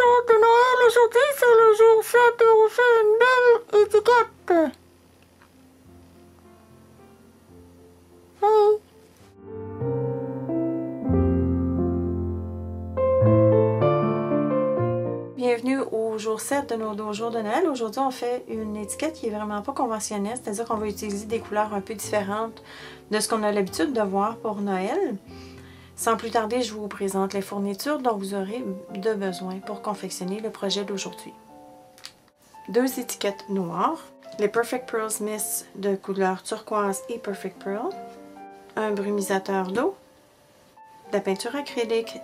jour de Noël. Aujourd'hui, c'est le jour 7 et on fait une belle étiquette. Hey. Bienvenue au jour 7 de nos jours de Noël. Aujourd'hui, on fait une étiquette qui est vraiment pas conventionnelle, c'est-à-dire qu'on va utiliser des couleurs un peu différentes de ce qu'on a l'habitude de voir pour Noël. Sans plus tarder, je vous présente les fournitures dont vous aurez de besoin pour confectionner le projet d'aujourd'hui. 2 étiquettes noires, les Perfect Pearls Mist de couleur turquoise et Perfect Pearl, un brumisateur d'eau, de la peinture acrylique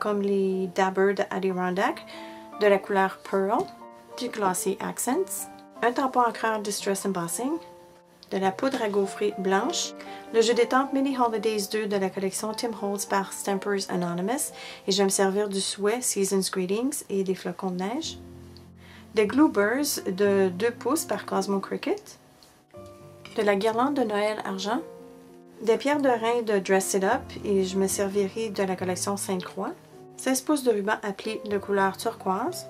comme les Dabber de Adirondack de la couleur Pearl, du Glossy Accents, un tampon encreur Distress Embossing, de la poudre à gaufrer blanche, le jeu d'étampes Mini Holidays 2 de la collection Tim Holtz par Stampers Anonymous, et je vais me servir du souhait Season's Greetings et des flocons de neige, des Glue Burrs de 2 pouces par Cosmo Cricket, de la guirlande de Noël argent, des pierres de rein de Dress It Up, et je me servirai de la collection Sainte-Croix, 16 pouces de ruban à plis de couleur turquoise,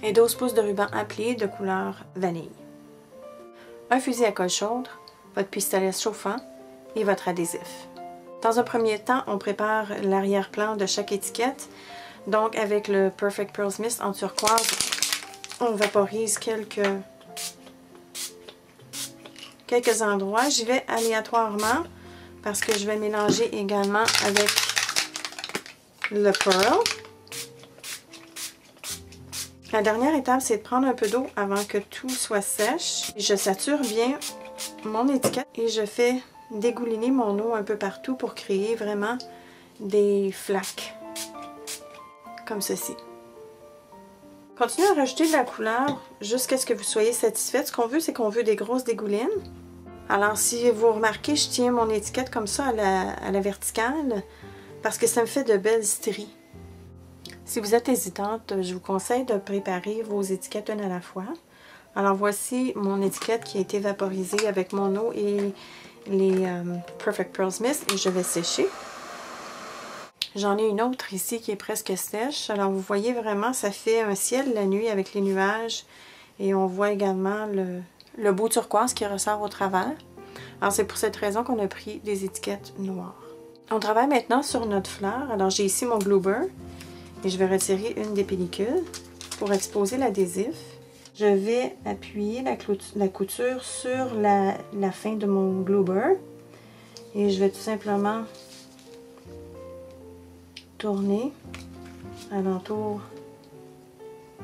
et 12 pouces de ruban à plis de couleur vanille. Un fusil à colle chaude, votre pistolet chauffant et votre adhésif. Dans un premier temps, on prépare l'arrière-plan de chaque étiquette. Donc avec le Perfect Pearls Mist en turquoise, on vaporise quelques endroits. J'y vais aléatoirement parce que je vais mélanger également avec le Pearl. La dernière étape, c'est de prendre un peu d'eau avant que tout soit sèche. Je sature bien mon étiquette et je fais dégouliner mon eau un peu partout pour créer vraiment des flaques, comme ceci. Continuez à rajouter de la couleur jusqu'à ce que vous soyez satisfait. Ce qu'on veut, c'est qu'on veut des grosses dégoulines. Alors, si vous remarquez, je tiens mon étiquette comme ça à la verticale parce que ça me fait de belles stries. Si vous êtes hésitante, je vous conseille de préparer vos étiquettes une à la fois. Alors voici mon étiquette qui a été vaporisée avec mon eau et les Perfect Pearls Mist et je vais sécher. J'en ai une autre ici qui est presque sèche. Alors vous voyez vraiment, ça fait un ciel la nuit avec les nuages et on voit également le beau turquoise qui ressort au travers. Alors c'est pour cette raison qu'on a pris des étiquettes noires. On travaille maintenant sur notre fleur. Alors j'ai ici mon Glue Burr. Et je vais retirer une des pellicules pour exposer l'adhésif. Je vais appuyer la couture sur la fin de mon Glue Burr. Et je vais tout simplement tourner alentour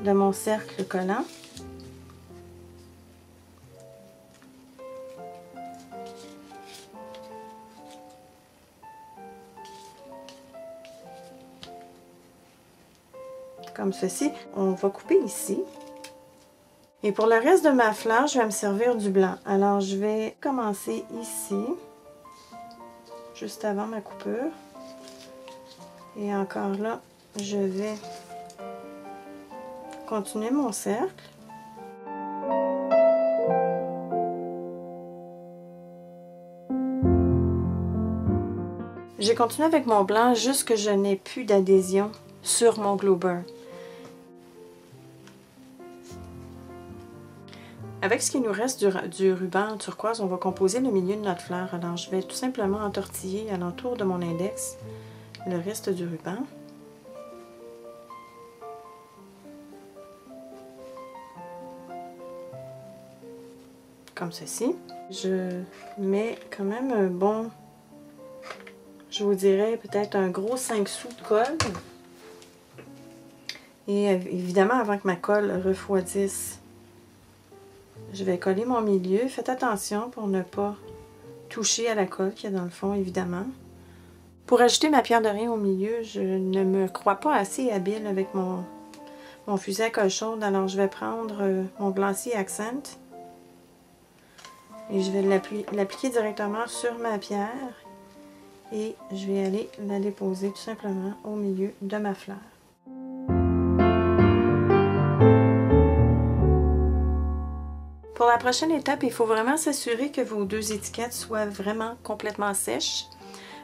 de mon cercle collant. Comme ceci. On va couper ici. Et pour le reste de ma fleur, je vais me servir du blanc. Alors, je vais commencer ici, juste avant ma coupure. Et encore là, je vais continuer mon cercle. J'ai continué avec mon blanc jusqu'à ce que je n'ai plus d'adhésion sur mon Glue Burr. Avec ce qui nous reste du ruban turquoise, on va composer le milieu de notre fleur. Alors, je vais tout simplement entortiller alentour de mon index le reste du ruban. Comme ceci. Je mets quand même un bon, je vous dirais peut-être un gros 5 sous de colle. Et évidemment, avant que ma colle refroidisse, je vais coller mon milieu. Faites attention pour ne pas toucher à la colle qu'il y a dans le fond, évidemment. Pour ajouter ma pierre de rein au milieu, je ne me crois pas assez habile avec mon fusil à colle chaude. Alors, je vais prendre mon Glossy Accent et je vais l'appliquer directement sur ma pierre. Et je vais aller la déposer tout simplement au milieu de ma fleur. Pour la prochaine étape, il faut vraiment s'assurer que vos 2 étiquettes soient vraiment complètement sèches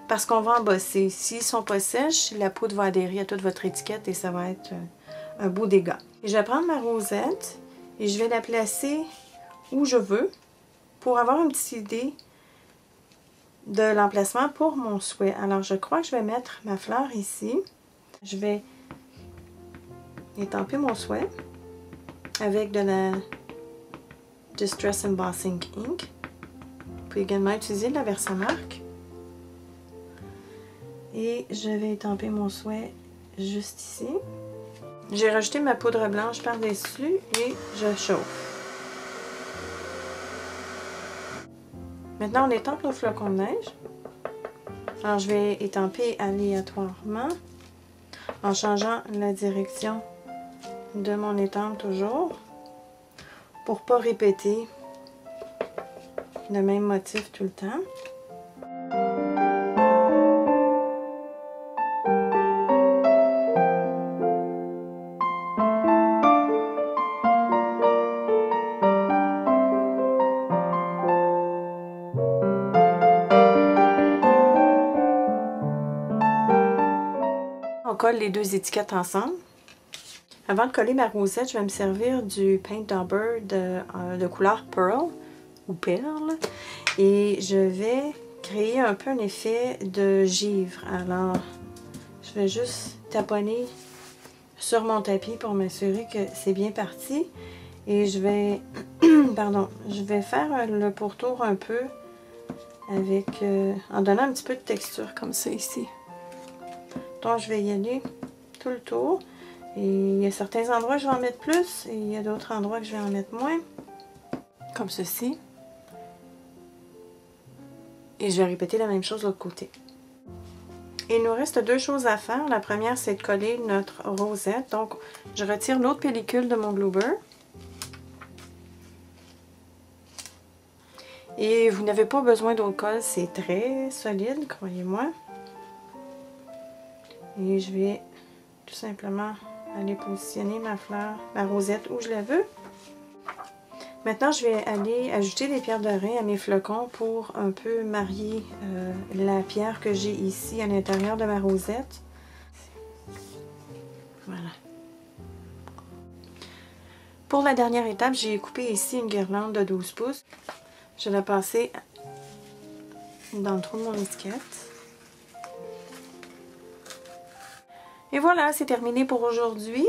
parce qu'on va embosser. S'ils ne sont pas sèches, la poudre va adhérer à toute votre étiquette et ça va être un beau dégât. Et je vais prendre ma rosette et je vais la placer où je veux pour avoir une petite idée de l'emplacement pour mon souhait. Alors, je crois que je vais mettre ma fleur ici. Je vais étamper mon souhait avec de la Distress Embossing Ink. Vous pouvez également utiliser de la Versamark. Et je vais étamper mon souhait juste ici. J'ai rajouté ma poudre blanche par-dessus et je chauffe. Maintenant, on étampe nos flocons de neige. Alors, je vais étamper aléatoirement en changeant la direction de mon étampe toujours pour ne pas répéter le même motif tout le temps. On colle les deux étiquettes ensemble. Avant de coller ma rosette, je vais me servir du Paint Dauber de couleur Pearl ou Perle. Et je vais créer un peu un effet de givre. Alors, je vais juste taponner sur mon tapis pour m'assurer que c'est bien parti. Et je vais, je vais faire le pourtour un peu avec, en donnant un petit peu de texture comme ça ici. Donc, je vais y aller tout le tour. Et il y a certains endroits que je vais en mettre plus et il y a d'autres endroits que je vais en mettre moins. Comme ceci. Et je vais répéter la même chose de l'autre côté. Et il nous reste deux choses à faire. La première, c'est de coller notre rosette. Donc, je retire l'autre pellicule de mon Glue-Bear. Et vous n'avez pas besoin d'autre colle, c'est très solide, croyez-moi. Et je vais tout simplement aller positionner ma fleur, ma rosette où je la veux. Maintenant, je vais aller ajouter des pierres dorées à mes flocons pour un peu marier la pierre que j'ai ici à l'intérieur de ma rosette. Voilà. Pour la dernière étape, j'ai coupé ici une guirlande de 12 pouces. Je vais la passer dans le trou de mon étiquette. Et voilà, c'est terminé pour aujourd'hui.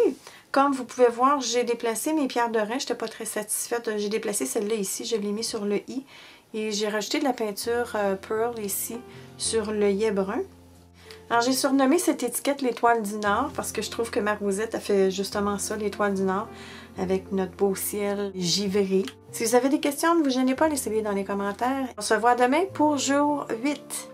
Comme vous pouvez voir, j'ai déplacé mes pierres de rein. Je n'étais pas très satisfaite. J'ai déplacé celle-là ici. Je l'ai mis sur le i. Et j'ai rajouté de la peinture Pearl ici sur l'œillet brun. Alors, j'ai surnommé cette étiquette l'Étoile du Nord parce que je trouve que ma rosette a fait justement ça, l'Étoile du Nord, avec notre beau ciel givré. Si vous avez des questions, ne vous gênez pas, laissez-les dans les commentaires. On se voit demain pour jour 8.